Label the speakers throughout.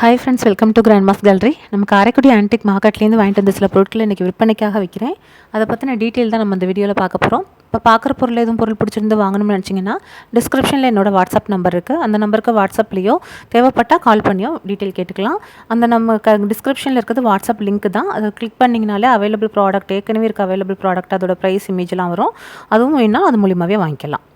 Speaker 1: Hi friends, welcome to grandma's gallery. நம்ம Karaikudi antique மார்க்கெட்லேருந்து வாங்கிட்டு வந்த சில பொருட்களை இன்றைக்கி விற்பனைக்காக வைக்கிறேன். அதை பற்றின டீட்டெயில் தான் நம்ம இந்த வீடியோவில் பார்க்க போகிறோம். இப்போ பார்க்குற பொருள் எதுவும் பொருள் பிடிச்சிருந்து வாங்கணும்னு நினச்சிங்கன்னா டிஸ்கிரிப்ஷனில் என்னோடய வாட்ஸ்அப் நம்பர் இருக்குது. அந்த நம்பருக்கு வாட்ஸ்அப்லேயோ தேவைப்பட்டால் கால் பண்ணியோ டீட்டெயில் கேட்டுக்கலாம். அந்த நம்ம டிஸ்கிரிப்ஷனில் இருக்கிறது வாட்ஸ்அப் லிங்க் தான். அதை கிளிக் பண்ணிங்கனாலே அவைலபிள் ப்ராடக்ட், ஏற்கனவே இருக்க அவைலபிள் ப்ராடக்ட், அதோட ப்ரைஸ், இமேஜ்லாம் வரும். அதுவும் வேணால் அது மூலியமாகவே வாங்கிக்கலாம்.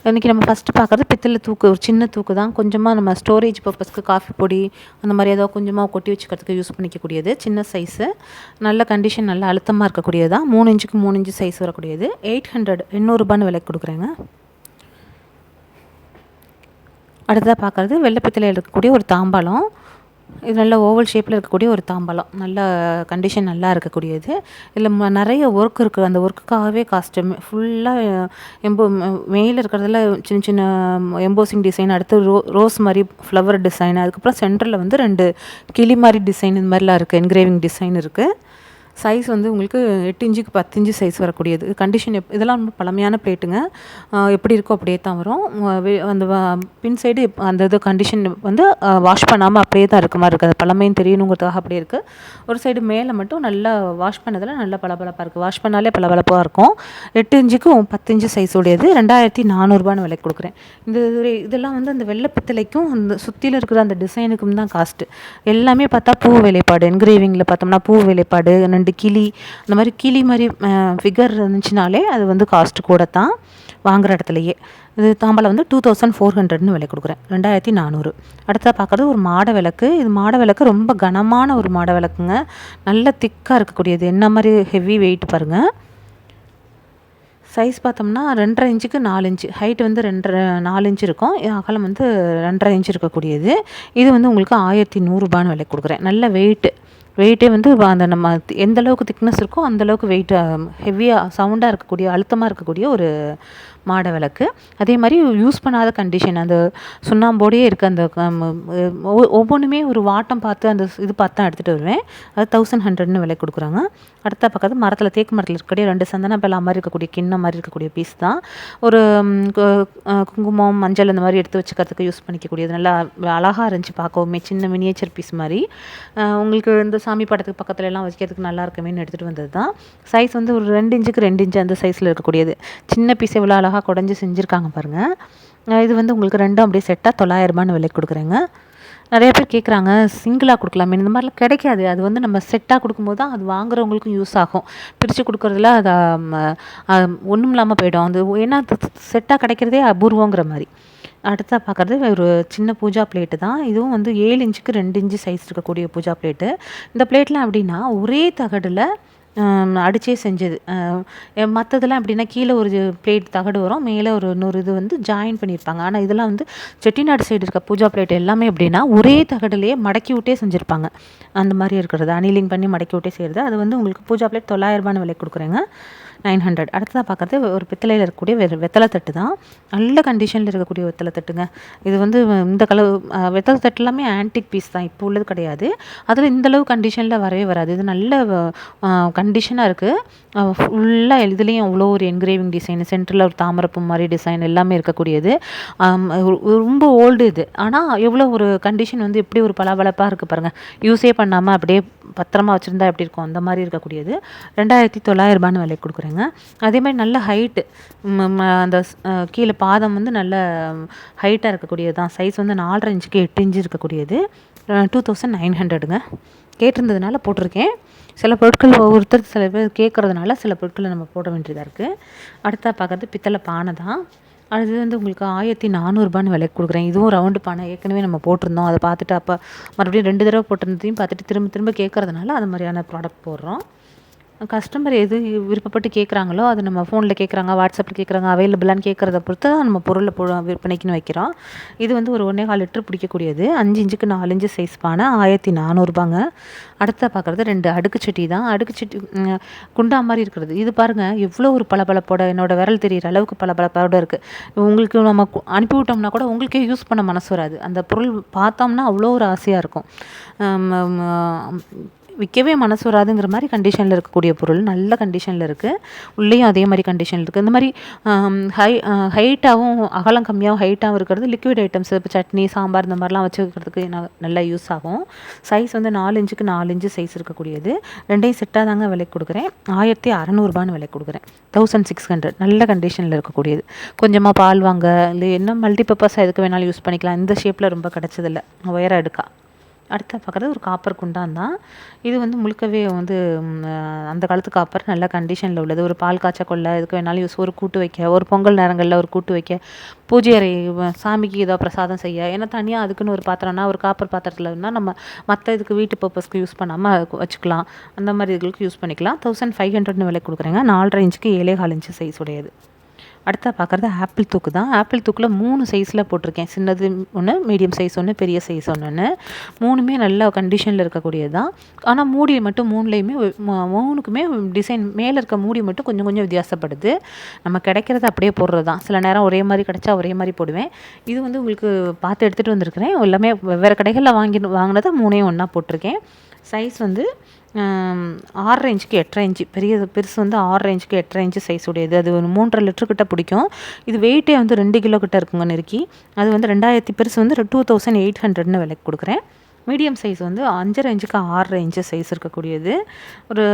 Speaker 1: இன்றைக்கி நம்ம ஃபஸ்ட்டு பார்க்குறது பித்தளை தூக்கு. ஒரு சின்ன தூக்கு தான். கொஞ்சமாக நம்ம ஸ்டோரேஜ் பர்பஸ்க்கு காஃபி பொடி அந்த மாதிரி ஏதோ கொஞ்சமாக கொட்டி வச்சுக்கிறதுக்கு யூஸ் பண்ணிக்கக்கூடியது. சின்ன சைஸு, நல்ல கண்டிஷன், நல்ல அழுத்தமாக இருக்கக்கூடியது தான். 3 இன்ச்சுக்கு 3 இன்ச்சு சைஸ் வரக்கூடியது. 800 விலைக்கு கொடுக்குறேங்க. அடுத்ததாக பார்க்குறது வெள்ளை பித்தளையில் இருக்கக்கூடிய ஒரு தாம்பாளம். இது நல்ல ஓவல் ஷேப்பில் இருக்கக்கூடிய ஒரு தாம்பாளம். நல்ல கண்டிஷன் நல்லா இருக்கக்கூடியது. இதில் நிறைய ஒர்க் இருக்குது. அந்த ஒர்க்குக்காகவே காஸ்ட்டு ஃபுல்லாக மேலே இருக்கிறதுல சின்ன சின்ன எம்போசிங் டிசைன், அடுத்து ரோஸ் மாதிரி ஃப்ளவர் டிசைன், அதுக்கப்புறம் சென்டரில் வந்து 2 கிளி மாதிரி டிசைன், இந்த மாதிரிலாம் இருக்குது. என்கிரேவிங் டிசைன் இருக்குது. சைஸ் வந்து உங்களுக்கு 8 இன்ச்சுக்கு 10 இன்ச்சு சைஸ் வரக்கூடியது. கண்டிஷன் இதெல்லாம் ரொம்ப பழமையான பிளேட்டுங்க. எப்படி இருக்கோ அப்படியே தான் வரும். அந்த பின் சைடு அந்த இது கண்டிஷன் வந்து வாஷ் பண்ணாமல் அப்படியே தான் இருக்க மாதிரி இருக்குது. அது பழமையும் தெரியணுங்கிறதுக்காக அப்படியே இருக்குது. ஒரு சைடு மேலே மட்டும் நல்லா வாஷ் பண்ணதில் நல்லா பளபளப்பாக இருக்குது. வாஷ் பண்ணாலே பளபளப்பாக இருக்கும். 8 இன்ச்சுக்கு 10 இன்ச்சு சைஸ் உடையது. 2400 விலைக்கு கொடுக்குறேன். இதெல்லாம் வந்து அந்த வெள்ளை பித்தளைக்கும் அந்த சுற்றியில் இருக்கிற அந்த டிசைனுக்கும் தான் காஸ்ட்டு. எல்லாமே பார்த்தா பூ வேலைப்பாடு, என்கிரேவிங்கில் பார்த்தோம்னா பூ வேலைப்பாடு, 2 கிளி, அந்த மாதிரி கிளி மாதிரி ஃபிகர் இருந்துச்சுனாலே அது வந்து காஸ்ட்டு கூட தான் வாங்குகிற இடத்துலையே. இது தாம்பாளம் வந்து 2400 விலை கொடுக்குறேன். 2400. அடுத்ததாக பார்க்குறது ஒரு மாட விளக்கு. இது மாட விளக்கு ரொம்ப கனமான ஒரு மாட விளக்குங்க. நல்ல திக்காக இருக்கக்கூடியது. என்ன மாதிரி ஹெவி வெயிட் பாருங்கள். சைஸ் பார்த்தோம்னா 2.5 இன்ச்சுக்கு 4 இன்ச்சு. ஹைட் வந்து 4 இன்ச்சு இருக்கும். அகலம் வந்து 2.5 இன்ச்சு இருக்கக்கூடியது. இது வந்து உங்களுக்கு 1100 விலை கொடுக்குறேன். நல்ல வெயிட்டே வந்து அந்த நம்ம எந்த அளவுக்கு திக்னஸ் இருக்கோ அந்தளவுக்கு வெயிட் ஹெவியாக சவுண்டாக இருக்கக்கூடிய, அழுத்தமாக இருக்கக்கூடிய ஒரு மாட விளக்கு. அதே மாதிரி யூஸ் பண்ணாத கண்டிஷன், அந்த சுண்ணாம்போடையே இருக்க அந்த ஒவ்வொன்றுமே ஒரு வாட்டம் பார்த்து அந்த இது பார்த்து தான் எடுத்துகிட்டு வருவேன். அது 1100 விலை கொடுக்குறாங்க. அடுத்த பக்கத்து மரத்தில், தேக்கு மரத்தில் இருக்கக்கூடிய 2 சந்தன பெல்லா மாதிரி இருக்கக்கூடிய கிண்ணம் மாதிரி இருக்கக்கூடிய பீஸ் தான். ஒரு குங்குமம், மஞ்சள் அந்த மாதிரி எடுத்து வச்சுக்கிறதுக்கு யூஸ் பண்ணிக்கக்கூடியது. நல்லா அழகாக இருந்துச்சு பார்க்கவுமே. சின்ன மினியேச்சர் பீஸ் மாதிரி உங்களுக்கு இந்த சாமி படத்துக்கு பக்கத்துல எல்லாம் வைக்கிறதுக்கு நல்லா இருக்குமேன்னு எடுத்துகிட்டு வந்தது தான். சைஸ் வந்து ஒரு 2 இன்ச்சுக்கு 2 இன்ச்சு அந்த சைஸில் இருக்கக்கூடியது. சின்ன பீஸ் எவ்வளோ அழகாக குடஞ்சி செஞ்சுருக்காங்க பாருங்கள். இது வந்து உங்களுக்கு 2 அப்படியே செட்டாக 900 விலைக்கு கொடுக்குறேங்க. நிறைய பேர் கேட்குறாங்க சிங்கிளாக கொடுக்கலாமே. இந்த மாதிரிலாம் கிடைக்காது. அது வந்து நம்ம செட்டாக கொடுக்கும்போது தான் அது வாங்குறவங்களுக்கும் யூஸ் ஆகும். பிரித்து கொடுக்குறதுல அது ஒன்றும் இல்லாமல் போயிடும். அது ஏன்னா செட்டாக கிடைக்கிறதே அபூர்வங்கிற மாதிரி. அடுத்தா பார்க்குறது ஒரு சின்ன பூஜா பிளேட்டு தான். இதுவும் வந்து 7 இன்ச்சுக்கு 2 இன்ச்சு சைஸ் இருக்கக்கூடிய பூஜா பிளேட்டு. இந்த பிளேட்லாம் எப்படின்னா ஒரே தகடில் அடித்தே செஞ்சது. மற்றதெல்லாம் எப்படின்னா கீழே ஒரு பிளேட் தகடு வரும், மேலே ஒரு இன்னொரு இது வந்து ஜாயின் பண்ணியிருப்பாங்க. ஆனால் இதெல்லாம் வந்து செட்டிநாடு சைடு இருக்க பூஜா பிளேட் எல்லாமே எப்படின்னா ஒரே தகடுலேயே மடக்கி விட்டே செஞ்சுருப்பாங்க. அந்த மாதிரி இருக்கிறது, அனிலிங் பண்ணி மடக்கி விட்டே செய்கிறது. அது வந்து உங்களுக்கு பூஜா பிளேட் 900 விலைக்கு கொடுக்குறேங்க. 900. அடுத்ததாக பார்க்குறது ஒரு பித்தளையில் இருக்கக்கூடிய வெத்தலை தட்டு தான். நல்ல கண்டிஷனில் இருக்கக்கூடிய வெத்தலை தட்டுங்க. இது வந்து இந்த வெத்தலை தட்டு எல்லாமே ஆன்டிக் பீஸ் தான், இப்போ உள்ளது கிடையாது. அதில் இந்தளவு கண்டிஷனில் வரவே வராது. இது நல்ல கண்டிஷனாக இருக்குது. ஃபுல்லாக இதுலேயும் அவ்வளோ ஒரு என்கிரேவிங் டிசைன், சென்டரில் ஒரு தாமரப்பு மாதிரி டிசைன் எல்லாமே இருக்கக்கூடியது. ரொம்ப ஓல்டு இது. ஆனால் எவ்வளோ ஒரு கண்டிஷன் வந்து எப்படி ஒரு பளபளப்பாக இருக்குது பாருங்கள். யூஸே பண்ணாமல் அப்படியே பத்திரமா வச்சுருந்தா எப்படி இருக்கும், அந்த மாதிரி இருக்கக்கூடியது. 2900 விலை கொடுக்குறேங்க. அதே மாதிரி நல்ல ஹைட்டு, அந்த கீழே பாதம் வந்து நல்ல ஹைட்டாக இருக்கக்கூடியது தான். சைஸ் வந்து 4.5 இன்ச்சுக்கு 8 இன்ச்சு இருக்கக்கூடியது. 2900ங்க. கேட்டிருந்ததுனால போட்டிருக்கேன். சில பொருட்கள் ஒவ்வொருத்தர் சில பேர் கேட்குறதுனால சில பொருட்களை நம்ம போட வேண்டியதாக இருக்குது. அடுத்தா பார்க்குறது பித்தளை பானை தான். அது வந்து உங்களுக்கு 1400 விலைக்கு கொடுக்குறேன். இதுவும் ரவுண்டு பானை. ஏற்கனவே நம்ம போட்டிருந்தோம். அதை பார்த்துட்டு அப்போ மறுபடியும் 2 தடவை போட்டிருந்ததையும் பார்த்துட்டு திரும்ப திரும்ப கேட்குறதுனால அது மாதிரியான ப்ராடக்ட் போடுறோம். கஸ்டமர் எது விருப்பப்பட்டு கேட்குறாங்களோ அது நம்ம ஃபோனில் கேட்குறாங்க, வாட்ஸ்அப்பில் கேட்குறாங்க, அவைலபிளான்னு கேட்குறத பொறுத்து தான் நம்ம பொருளை விற்பனைக்குன்னு வைக்கிறோம். இது வந்து ஒரு 1.25 லிட்டர் பிடிக்கக்கூடியது. 5 இன்ச்சுக்கு 4 இன்ச்சு சைஸ் பானை. 1400. அடுத்த பார்க்குறது 2 அடுக்கு சட்டி தான். அடுக்கு சட்டி குண்டா மாதிரி இருக்கிறது. இது பாருங்கள் எவ்வளோ ஒரு பளபளப்போட, என்னோடய விரல் தெரிகிற அளவுக்கு பளபளப்போட இருக்குது. உங்களுக்கு நம்ம அனுப்பிவிட்டோம்னா கூட உங்களுக்கே யூஸ் பண்ண மனசு வராது. அந்த பொருள் பார்த்தோம்னா அவ்வளோ ஒரு ஆசையாக இருக்கும். விற்கவே மனசு வராதுங்கிற மாதிரி கண்டிஷனில் இருக்கக்கூடிய பொருள் நல்ல கண்டிஷனில் இருக்குது. உள்ளேயும் அதே மாதிரி கண்டிஷனில் இருக்குது. இந்த மாதிரி ஹைட்டாகவும் அகலம் கம்மியாகவும் ஹைட்டாகவும் இருக்கிறது லிக்விட் ஐட்டம்ஸ், இப்போ சட்னி சாம்பார் இந்த மாதிரிலாம் வச்சுக்கிறதுக்கு நல்லா யூஸ் ஆகும். சைஸ் வந்து 4 இன்ச்சுக்கு 4 இன்ச்சு சைஸ் இருக்கக்கூடியது. ரெண்டையும் செட்டாக தாங்க விலைக்கு கொடுக்குறேன். 1600 விலைக்கு கொடுக்குறேன். 1600 நல்ல கண்டிஷனில் இருக்கக்கூடியது. கொஞ்சமாக பால் வாங்க இல்லை என்ன மல்டிபர்பஸாக எதுக்கு வேணாலும் யூஸ் பண்ணிக்கலாம். இந்த ஷேப்பில் ரொம்ப கிடச்சதில்ல ஒயராக எடுக்கா. அடுத்த பார்க்குறது ஒரு காப்பர் குண்டான் தான். இது வந்து முழுக்கவே வந்து அந்த காலத்து காப்பர் நல்ல கண்டிஷனில் உள்ளது. ஒரு பால் காய்ச்ச கொள்ள இதுக்கு வேணாலும் யூஸ், ஒரு கூட்டு வைக்க, ஒரு பொங்கல் நேரங்களில் ஒரு கூட்டு வைக்க, பூஜை அறை சாமிக்கு ஏதோ பிரசாதம் செய்ய, ஏன்னா தனியாக அதுக்குன்னு ஒரு பாத்திரம்னா ஒரு காப்பர் பாத்திரத்தில் இருந்தால் நம்ம மற்ற இதுக்கு வீட்டு பர்பஸ்க்கு யூஸ் பண்ணாமல் வச்சுக்கலாம். அந்த மாதிரி இதுகளுக்கு யூஸ் பண்ணிக்கலாம். 1500 விலை கொடுக்குறேங்க. 4.5 இன்ச்சுக்கு 7.25 இன்ச்சு சைஸ் உடையது. அடுத்த பார்க்குறது ஆப்பிள் தூக்கு தான். ஆப்பிள் தூக்கில் 3 சைஸில் போட்டிருக்கேன். சின்னது ஒன்று, மீடியம் சைஸ் ஒன்று, பெரிய சைஸ் ஒன்றுன்னு. 3மே நல்ல கண்டிஷனில் இருக்கக்கூடியது தான். ஆனால் மூடி மட்டும் 3க்குமே டிசைன் மேலே இருக்க மூடி மட்டும் கொஞ்சம் கொஞ்சம் வித்தியாசப்படுது. நம்ம கிடைக்கிறத அப்படியே போடுறது தான். சில நேரம் ஒரே மாதிரி கிடைச்சா ஒரே மாதிரி போடுவேன். இது வந்து உங்களுக்கு பார்த்து எடுத்துகிட்டு வந்திருக்கிறேன். எல்லாமே வெவ்வேறு கடைகளில் வாங்கினதை 3ஐயும் ஒன்றா போட்டிருக்கேன். சைஸ் வந்து 6.5 இன்ச்சுக்கு 8.5 இன்ச்சு, பெருசு வந்து 6.5 இன்ச்சுக்கு 8.5 இன்ச்சு சைஸ் உடையது. அது ஒரு 3.5 லிட்டர் கிட்ட பிடிக்கும். இது வெயிட்டே வந்து 2 கிலோ கிட்ட இருக்குங்க நெருக்கி. அது வந்து 2000 பெருசு வந்து 2800 விலைக்கு கொடுக்குறேன். மீடியம் சைஸ் வந்து 5.5 இன்ச்சுக்கு 6.5 இன்ச்சு சைஸ் இருக்கக்கூடியது. ஒரு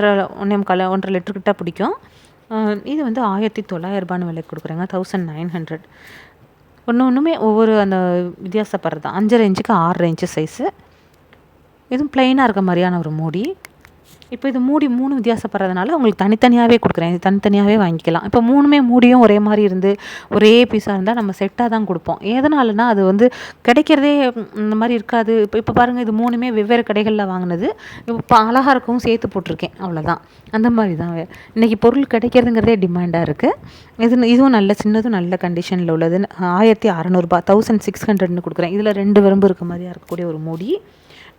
Speaker 1: 1.5 லிட்டர் கிட்ட பிடிக்கும். இது வந்து 1900 விலைக்கு கொடுக்குறேங்க. 1900. ஒன்றுமே ஒவ்வொரு அந்த வித்தியாசப்படுறது தான். 5.5 இன்ச்சுக்கு 6.5 இன்ச்சு சைஸு. இதுவும் ப்ளைனாக இருக்க மாதிரியான ஒரு மூடி. இப்போ இது மூடி 3 வித்தியாசப்படுறதுனால உங்களுக்கு தனித்தனியாகவே கொடுக்குறேன். இது தனித்தனியாகவே வாங்கிக்கலாம். இப்போ 3மே மூடியும் ஒரே மாதிரி இருந்து ஒரே பீஸாக இருந்தால் நம்ம செட்டாக தான் கொடுப்போம். எதனாலனா அது வந்து கிடைக்கிறதே இந்த மாதிரி இருக்காது. இப்போ பாருங்கள், இது 3மே வெவ்வேறு கடைகளில் வாங்கினது. இப்போ அழகாக இருக்கவும் சேர்த்து போட்டிருக்கேன், அவ்வளோதான். அந்த மாதிரி தான் இன்றைக்கி பொருள் கிடைக்கிறதுங்கிறதே டிமாண்டாக இருக்குது. இதுவும் நல்ல சின்னதும் நல்ல கண்டிஷனில் உள்ளது. 1600 1600 கொடுக்குறேன். இதில் 2 வரம்பு இருக்க மாதிரியாக இருக்கக்கூடிய ஒரு மூடி.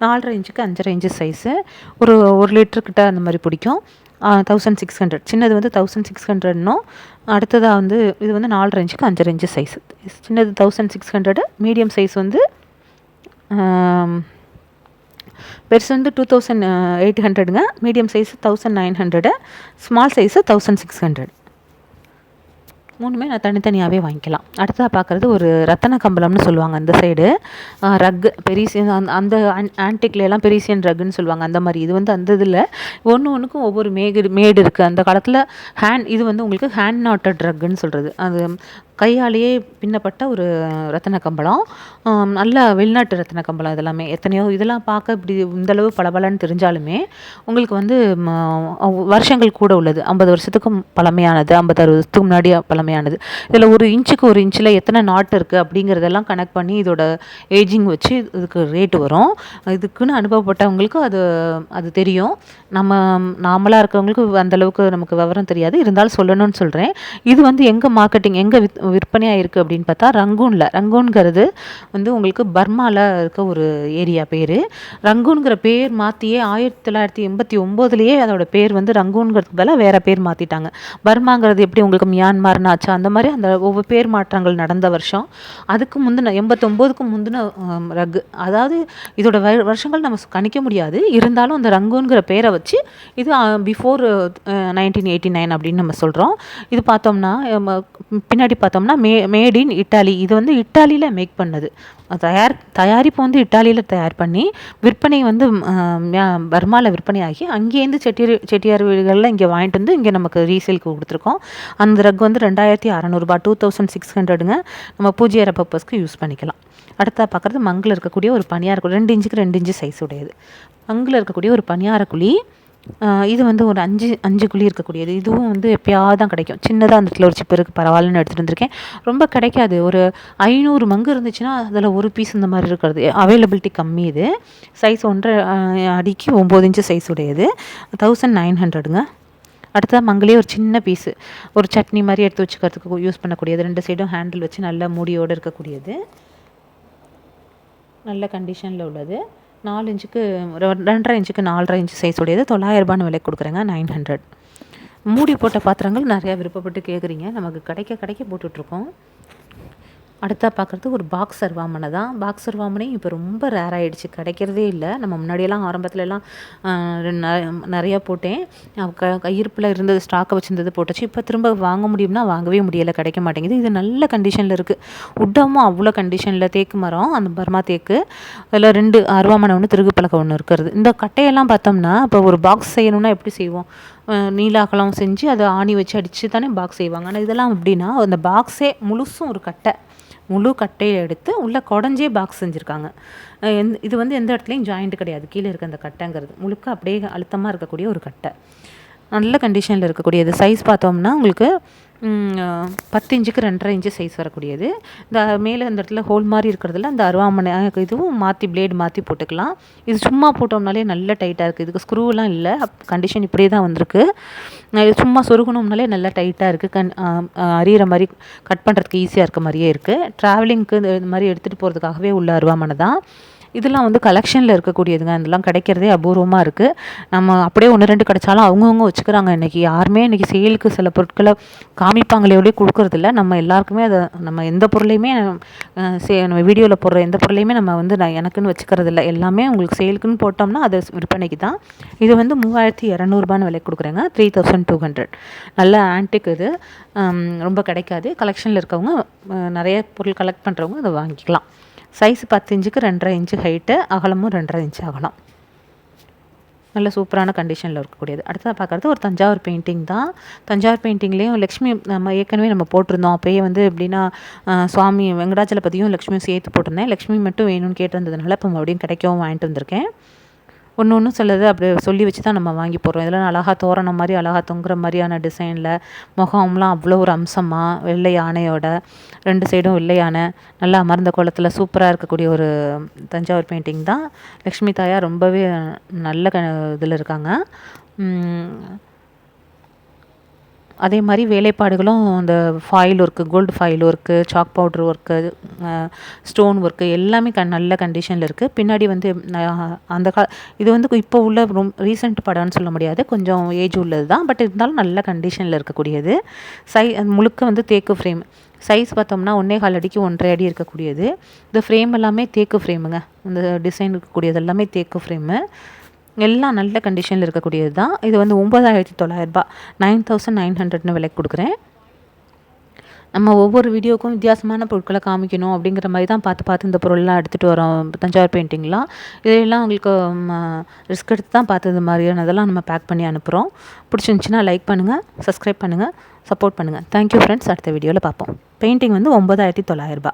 Speaker 1: 4.5 இன்ச்சுக்கு 5.5 இன்ச்சு சைஸு. ஒரு லிட்டருக்கிட்ட அந்த மாதிரி பிடிக்கும். 1600. சின்னது வந்து 1600னும். அடுத்ததாக வந்து இது வந்து 4.5 இன்ச்சுக்கு 5.5 இன்ச்சு சைஸு. சின்னது 1600. மீடியம் சைஸ் வந்து பெருசு வந்து 2800ங்க. Medium size 1900. Small size 1600. 3மே நான் தனித்தனியாகவே வாங்கிக்கலாம். அடுத்ததாக பார்க்குறது ஒரு ரத்தன கம்பளம்னு சொல்லுவாங்க அந்த சைடு. ரக்கு பெரிசியன், அந்த ஆன்டிக்லாம் பெரிசியன் ரக்குன்னு சொல்லுவாங்க. அந்த மாதிரி இது வந்து அந்த இதில் ஒன்றுக்கும் ஒவ்வொரு மேடு இருக்குது. அந்த காலத்தில் இது வந்து உங்களுக்கு ஹேண்ட் நாட்டட் ரக்குன்னு சொல்கிறது. அது கையாலேயே பின்னப்பட்ட ஒரு ரத்தன கம்பளம். நல்ல வெளிநாட்டு ரத்தன கம்பளம். இதெல்லாமே எத்தனையோ இதெல்லாம் பார்க்க இப்படி இந்தளவு பளபளன்னு தெரிஞ்சாலுமே உங்களுக்கு வந்து வருஷங்கள் கூட உள்ளது. 50 வருஷத்துக்கும் பழமையானது, 50-60 வருஷத்துக்கு முன்னாடி பழமையானது. இதில் 1 இன்ச்சுக்கு 1 இன்ச்சில் எத்தனை நாட்டு இருக்குது அப்படிங்கிறதெல்லாம் கனெக்ட் பண்ணி இதோட ஏஜிங் வச்சு இதுக்கு ரேட்டு வரும். இதுக்குன்னு அனுபவப்பட்டவங்களுக்கு அது தெரியும். நாமளாக இருக்கவங்களுக்கு அந்தளவுக்கு நமக்கு விவரம் தெரியாது. இருந்தாலும் சொல்லணும்னு சொல்கிறேன். இது வந்து எங்கே மார்க்கெட்டிங், எங்கே விற்பனையாக இருக்குது அப்படின்னு பார்த்தா ரங்கூன்ங்கிறது வந்து உங்களுக்கு பர்மாவில் இருக்க ஒரு ஏரியா பேர். ரங்கூன்கிற பேர் மாற்றியே 1989 அதோட பேர் வந்து ரங்கூன்கிறதுக்கு பதிலாக வேறு பேர் மாற்றிட்டாங்க. பர்மாங்கிறது எப்படி உங்களுக்கு மியான்மர்னு ஆச்சு, அந்த மாதிரி அந்த ஒவ்வொரு பேர் மாற்றங்கள் நடந்த வருஷம். அதுக்கு முந்தின 89க்கு முந்தின ரகு. அதாவது இதோட வருஷங்கள் நம்ம கணிக்க முடியாது. இருந்தாலும் அந்த ரங்கூன்கிற பேரை வச்சு இது பிஃபோர் 1989 அப்படின்னு நம்ம சொல்கிறோம். இது பார்த்தோம்னா பின்னாடி பார்த்தோம்னா மேட் இன் இட்டாலி. இது வந்து இட்டாலியில் மேக் பண்ணது. தயாரிப்பு வந்து இட்டாலியில் தயார் பண்ணி விற்பனை வந்து பர்மாவில் விற்பனை ஆகி அங்கேருந்து செட்டியார் வீடுகளில் இங்கே வாங்கிட்டு வந்து இங்கே நமக்கு ரீசேலுக்கு கொடுத்துருக்கோம். அந்த ரக் வந்து 2600 2600ங்க. நம்ம பூஜை அறை பர்பஸ்க்கு யூஸ் பண்ணிக்கலாம். அடுத்தா பார்க்குறது மங்கில் இருக்கக்கூடிய ஒரு பனியார குழி. 2 இன்ச்சுக்கு 2 இன்ச்சு சைஸ் உடையது. மங்கில் இருக்கக்கூடிய ஒரு பனியார குழி. இது வந்து ஒரு 5 குழி இருக்கக்கூடியது. இதுவும் வந்து எப்பயாவது தான் கிடைக்கும். சின்னதாக அந்த இடத்துல ஒரு சிப்பு இருக்குது, பரவாயில்லன்னு எடுத்துகிட்டு வந்திருக்கேன். ரொம்ப கிடைக்காது. ஒரு 500 மங்கு இருந்துச்சுன்னா அதில் ஒரு பீஸ் இந்த மாதிரி இருக்கிறது. அவைலபிலிட்டி கம்மி. இது சைஸ் 1.5 அடிக்கு 9 இன்ச்சு சைஸ் உடையது. 1900ங்க. அடுத்ததாக மங்களே ஒரு சின்ன பீஸு, ஒரு சட்னி மாதிரி எடுத்து வச்சுக்கிறதுக்கு யூஸ் பண்ணக்கூடியது. 2 சைடும் ஹேண்டில் வச்சு நல்ல மூடியோடு இருக்கக்கூடியது. நல்ல கண்டிஷனில் உள்ளது. 4 இன்ச்சுக்கு 2.5 இன்ச்சுக்கு 4.5 இன்ச்சு சைஸ் உடையது. 900 விலைக்கு கொடுக்குறேங்க. 900. மூடி போட்ட பாத்திரங்கள் நிறையா விருப்பப்பட்டு கேட்குறீங்க. நமக்கு கிடைக்க போட்டுட்ருக்கோம். அடுத்தா பார்க்குறது ஒரு பாக்ஸ் அருவாமனை தான். பாக்ஸ் அருவாமனையும் இப்போ ரொம்ப ரேர் ஆயிடுச்சு, கிடைக்கிறதே இல்லை. நம்ம முன்னாடியெல்லாம் ஆரம்பத்துலலாம் நிறையா போட்டேன். கையிருப்பில் இருந்தது, ஸ்டாக்கை வச்சுருந்தது போட்டுச்சு. இப்போ திரும்ப வாங்க முடியும்னா வாங்கவே முடியலை, கிடைக்க மாட்டேங்குது. இது நல்ல கண்டிஷனில் இருக்குது. உட்டமும் அவ்வளோ கண்டிஷனில், தேக்கு மரம், அந்த பர்மா தேக்கு. அதில் 2 அருவாமனை ஒன்று, திருகு பலகை ஒன்று இருக்கிறது. இந்த கட்டையெல்லாம் பார்த்தோம்னா இப்போ ஒரு பாக்ஸ் செய்யணும்னா எப்படி செய்வோம்? நீலாகலம் செஞ்சு அதை ஆணி வச்சு அடித்து தானே பாக்ஸ் செய்வாங்க. ஆனால் இதெல்லாம் எப்படின்னா அந்த பாக்ஸே முழுசும் ஒரு கட்டை, முழு கட்டையை எடுத்து உள்ளே குடஞ்சே பாக்ஸ் செஞ்சுருக்காங்க. இது வந்து எந்த இடத்துலையும் ஜாயிண்ட் கிடையாது. கீழே இருக்க அந்த கட்டைங்கிறது முழுக்க அப்படியே அழுத்தமாக இருக்கக்கூடிய ஒரு கட்டை, நல்ல கண்டிஷனில் இருக்கக்கூடியது. சைஸ் பார்த்தோம்னா உங்களுக்கு 10 இன்ச்சுக்கு 2.5 இன்ச்சு சைஸ் வரக்கூடியது. இந்த மேலே இந்த இடத்துல ஹோல் மாதிரி இருக்கிறதுல அந்த அருவாமனை இதுவும் மாற்றி பிளேடு மாற்றி போட்டுக்கலாம். இது சும்மா போட்டோம்னாலே நல்ல டைட்டாக இருக்குது. இதுக்கு ஸ்க்ரூவெலாம் இல்லை, கண்டிஷன் இப்படியே தான் வந்திருக்கு. சும்மா சொருகணும்னாலே நல்லா டைட்டாக இருக்குது. அறியிற மாதிரி கட் பண்ணுறதுக்கு ஈஸியாக இருக்க மாதிரியே இருக்குது. ட்ராவலிங்க்கு இந்த மாதிரி எடுத்துகிட்டு போகிறதுக்காகவே உள்ள அருவாமனை தான். இதெல்லாம் வந்து கலெக்ஷனில் இருக்கக்கூடியதுங்க. இதெல்லாம் கிடைக்கிறதே அபூர்வமாக இருக்குது. நம்ம அப்படியே 1, 2 கிடைச்சாலும் அவங்கவுங்க வச்சுக்கிறாங்க. இன்றைக்கி யாருமே இன்றைக்கி சேலுக்கு சில பொருட்களை காமிப்பாங்களே கொடுக்குறதில்ல. நம்ம எல்லாருக்குமே அதை நம்ம எந்த பொருளையுமே நம்ம வீடியோவில் போடுற எந்த பொருளையுமே நம்ம வந்து எனக்குன்னு வச்சுக்கிறதில்ல. எல்லாமே உங்களுக்கு சேலுக்குன்னு போட்டோம்னா அது விற்பனைக்கு தான். இது வந்து 3200 விலை கொடுக்குறேங்க. 3200. நல்ல ஆன்டிக் இது, ரொம்ப கிடைக்காது. கலெக்ஷனில் இருக்கவங்க, நிறைய பொருள் கலெக்ட் பண்ணுறவங்க அதை வாங்கிக்கலாம். சைஸ் 10 இன்ச்சுக்கு 2.5 இன்ச்சு ஹைட்டு, அகலமும் 2.5 இன்ச்சு அகலம். நல்ல சூப்பரான கண்டிஷனில் இருக்கக்கூடியது. அடுத்ததாக பார்க்குறது ஒரு தஞ்சாவூர் பெயிண்டிங் தான். தஞ்சாவூர் பெயிண்டிங்லேயும் லக்ஷ்மி நம்ம ஏற்கனவே நம்ம போட்டிருந்தோம். அப்போயே வந்து எப்படின்னா சுவாமி வெங்கடாச்சலபதியும் லக்ஷ்மியும் சேர்த்து போட்டிருந்தேன். லக்ஷ்மி மட்டும் வேணும்னு கேட்டிருந்ததுனால இப்போ மறுபடியும் கிடைக்கவும் வாங்கிட்டு வந்திருக்கேன். ஒன்று சிலது அப்படி சொல்லி வச்சு தான் நம்ம வாங்கி போடுறோம். இதெல்லாம் அழகாக தோரணம் மாதிரி அழகாக தொங்குற மாதிரியான டிசைனில், முகம்லாம் அவ்வளோ ஒரு அம்சமாக, வெள்ளை யானையோட 2 சைடும் வெள்ளை யானை நல்லா அமர்ந்த கோலத்தில் சூப்பராக இருக்கக்கூடிய ஒரு தஞ்சாவூர் பெயிண்டிங் தான். லக்ஷ்மி தாயார் ரொம்பவே நல்ல இதில் இருக்காங்க. அதே மாதிரி வேலைப்பாடுகளும் அந்த foil work, gold foil work, chalk powder work, stone work எல்லாமே நல்ல கண்டிஷனில் இருக்குது. பின்னாடி வந்து அந்த இது வந்து இப்போ உள்ள ரீசெண்ட் படம்னு சொல்ல முடியாது, கொஞ்சம் ஏஜ் உள்ளது தான். பட் இருந்தாலும் நல்ல கண்டிஷனில் இருக்கக்கூடியது. முழுக்க வந்து தேக்கு ஃப்ரேம். சைஸ் பார்த்தோம்னா 1.25 அடிக்கு 1.5 அடி இருக்கக்கூடியது. இந்த ஃப்ரேம் எல்லாமே தேக்கு ஃப்ரேமுங்க. இந்த டிசைன் இருக்கக்கூடியது எல்லாமே தேக்கு ஃப்ரேமு. எல்லாம் நல்ல கண்டிஷனில் இருக்கக்கூடியது தான். இது வந்து 9900, 9900 விலைக்கு கொடுக்குறேன். நம்ம ஒவ்வொரு வீடியோக்கும் வித்தியாசமான பொருட்களை காமிக்கணும் அப்படிங்கிற மாதிரி தான் பார்த்து இந்த பொருள்லாம் எடுத்துகிட்டு வரோம். தஞ்சாவூர் பெயிண்டிங்லாம் இதெல்லாம் உங்களுக்கு ரிஸ்க் எடுத்து தான் பார்த்து இது மாதிரியானதெல்லாம் நம்ம பேக் பண்ணி அனுப்புகிறோம். பிடிச்சிருந்துச்சின்னா லைக் பண்ணுங்கள், சப்ஸ்கிரைப் பண்ணுங்கள், சப்போர்ட் பண்ணுங்கள். Thank you friends. அடுத்த வீடியோவில் பார்ப்போம். பெயிண்டிங் வந்து 9900.